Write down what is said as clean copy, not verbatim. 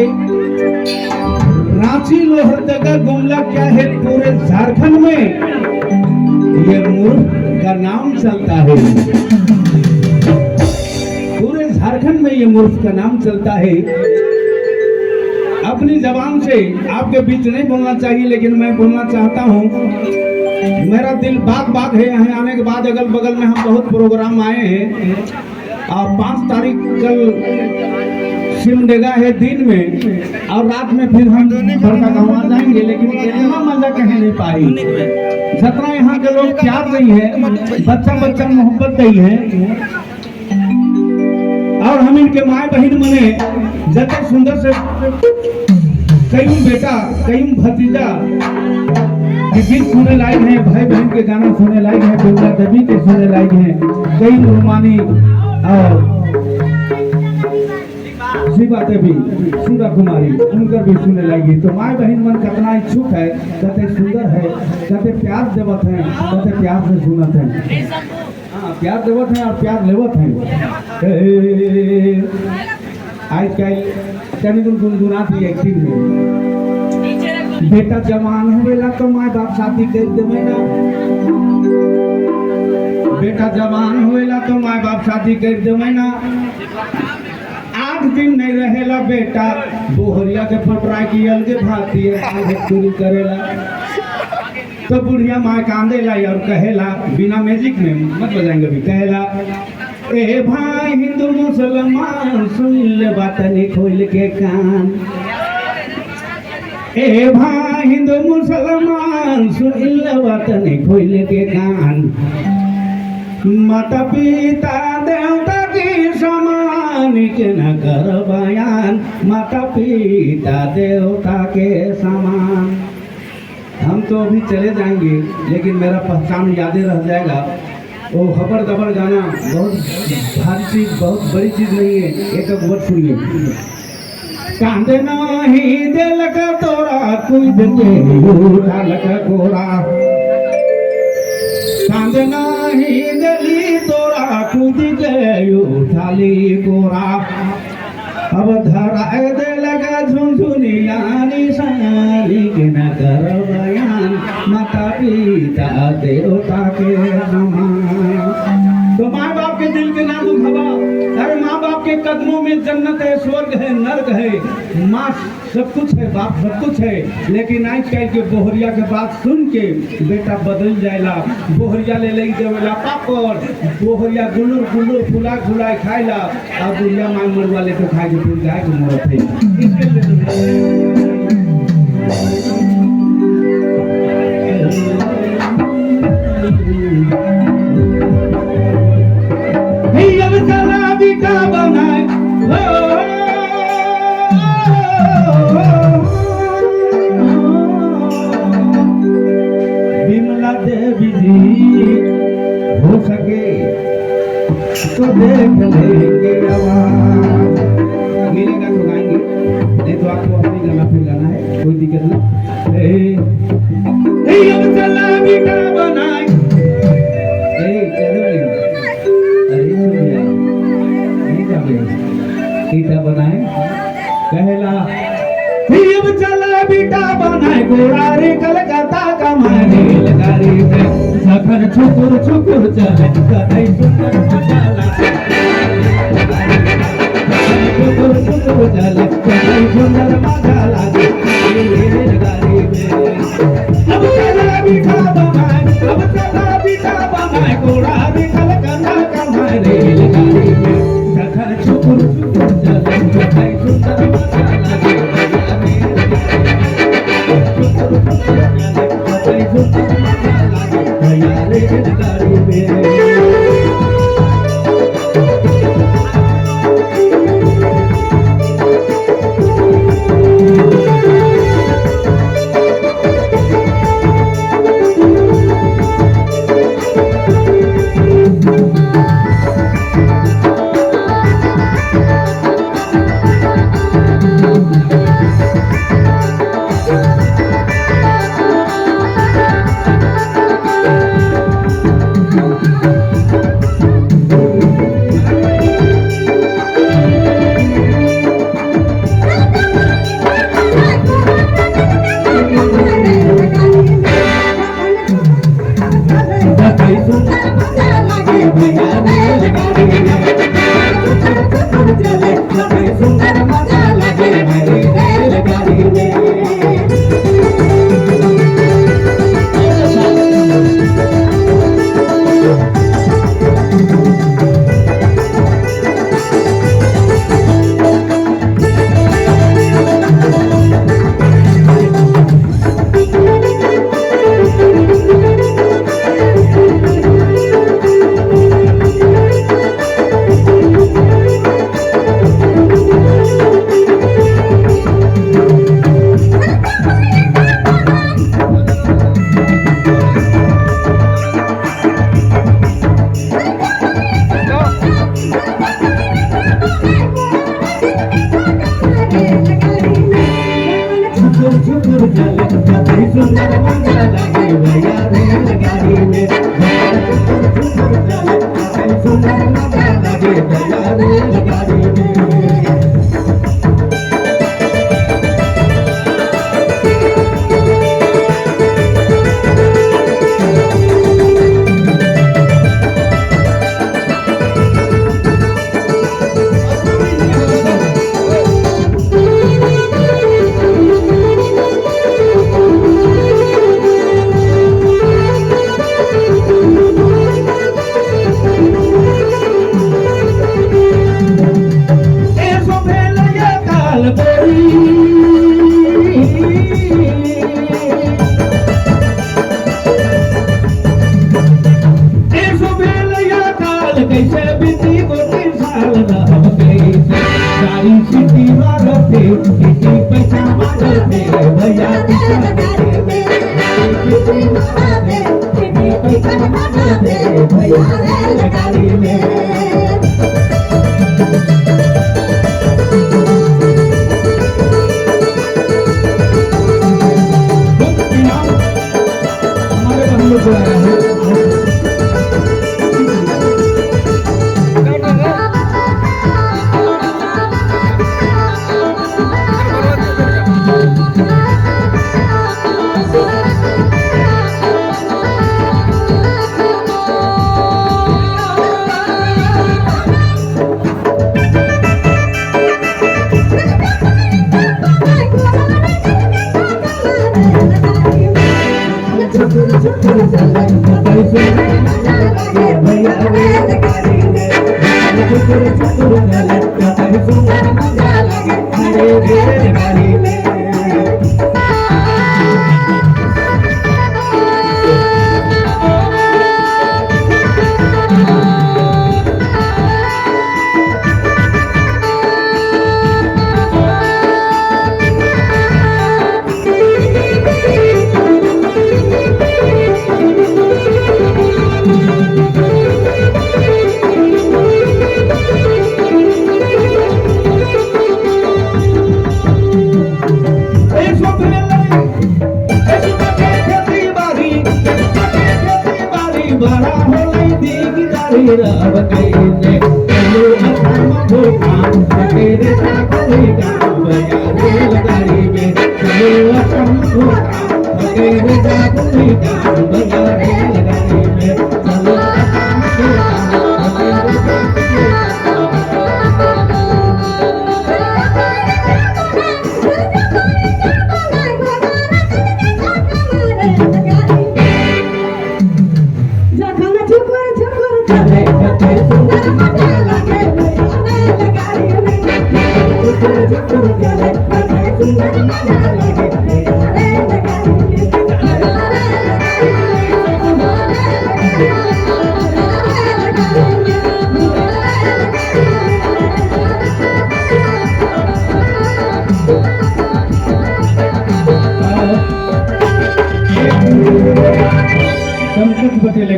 है रांची लोहरदगा गुमला क्या है पूरे झारखंड में ये मूर्ख का नाम चलता है। पूरे झारखंड में ये मूर्ख का नाम चलता है। अपनी जबान से आपके बीच नहीं बोलना चाहिए, लेकिन मैं बोलना चाहता हूँ। मेरा दिल बाग बाग है। यहाँ आने के बाद अगल बगल में हम बहुत प्रोग्राम आए हैं और 5 तारीख कल सिमडेगा है दिन में, और रात में फिर हम बड़का गाँव आ जाएंगे। लेकिन इतना मजा कह नहीं पाई जितना यहाँ के लोग प्यार नहीं है, बच्चा बच्चा मोहब्बत नहीं है। और हम इनके माए बहन मने जब सुंदर से कई बेटा कई भतीजा के गीत सुने लायक है, भाई बहन के गाना सुने लायक है, दुर्गा देवी के सुने लायक है, कई रुमानी और शिवा देवी शिवा कुमारी उनकर भी सुने लायक। तो माए बहन मन कितना इच्छुक है, कते सुंदर है, कते प्यार देवत है, कते प्यार से सुनत है। हाँ, प्यार देवत है और प्यार लेवत है। आज कल कभी गुनगुनाती एक्टिंग में बेटा जवान होवेला तो माँ बाप शादी कर देवे ना, बेटा जवान होवेला तो माँ बाप शादी कर देवे ना। 8 दिन नहीं रहेला बेटा बोहरिया के पटरा की अलगे भाती है पूरी करेला। तो बुढ़िया माँ कांदेला और कहेला, बिना मैजिक में मत बजाएंगे भी, कहेला ए भाई हिंदू मुसलमान सुन ले बात नहीं खोल के कान। ए भाई हिंदू मुसलमान सुन ले बात नहीं खोल के कान। माता पिता देवता की समान के न कर बयान, माता पिता देवता के समान। हम तो अभी चले जाएंगे लेकिन मेरा पहचान यादें रह जाएगा। वो खबर दबर गाना बहुत भारी चीज, बहुत बड़ी चीज नहीं है। एक वर्ड सुनिए। कांदे नहीं दिल का तोरा कोई उठा लगा कोरा, कांदे नहीं दिली तोरा कूद गए उठाली कोरा। अब धरा दे लगा झुनझुनिया निशानी के न कर बयान, माता पिता देवता के समान। तो माँ बाप के दिल के ना दुखवा, अरे माँ बाप के कदमों में जन्नत है, स्वर्ग है, नर्क है। माँ सब कुछ है, बाप सब कुछ है। लेकिन आज कल के बोहरिया के बात सुन के बेटा बदल जाएला। बोहरिया ले ले देवेला पापड़, बोहरिया गुल्लू गुल्लू फुला फुला खाएला, और बुढ़िया मांग मरवा ले तो खाए के फिर गाय को मरत है। अब चला बेटा बनाए विमला देवी जी, हो सके तो देख लेंगे आवाज। मिलेगा तो गाएंगे, नहीं तो आपको अपनी गाना फिर गाना है, कोई दिक्कत नहीं। अब चला बेटा बनाए सीता बनाए कहला, अब चला बेटा बनाए गोरा रे कलकत्ता का मारे लगारी में सखर छुकुर छुकुर चले कदई सुंदर मजाला, छुकुर छुकुर चले कदई सुंदर मजाला लगारी में। अब चला बेटा बनाए, अब चला बेटा बनाए गोरा रे कलकत्ता का मारे लगारी में सखर छुकुर छुकुर चले कदई सुंदर मजाला लगारी में। भैया रेलगाड़ी में चले बड़ी सुंदर मजा लगे मेरी रेलगाड़ी में। सुंदर मजा लगे भैया रेलगाड़ी में सुंदर मजा लगे भैया रेलगाड़ी में। कैसे बीती गोटी साल अब कैसे गाड़ी सीटी मारते किसी पैसा मारते भैया भैया रेलगाड़ी में। बड़ा होले दिगदारी रब कैसे चलो असम भूखान तेरे साथी गाँव भैया रेलगाड़ी में चलो असम भूखान तेरे साथी गाँव भैया रेलगाड़ी में चलो असम भूखान तेरे साथी पंकज पटेल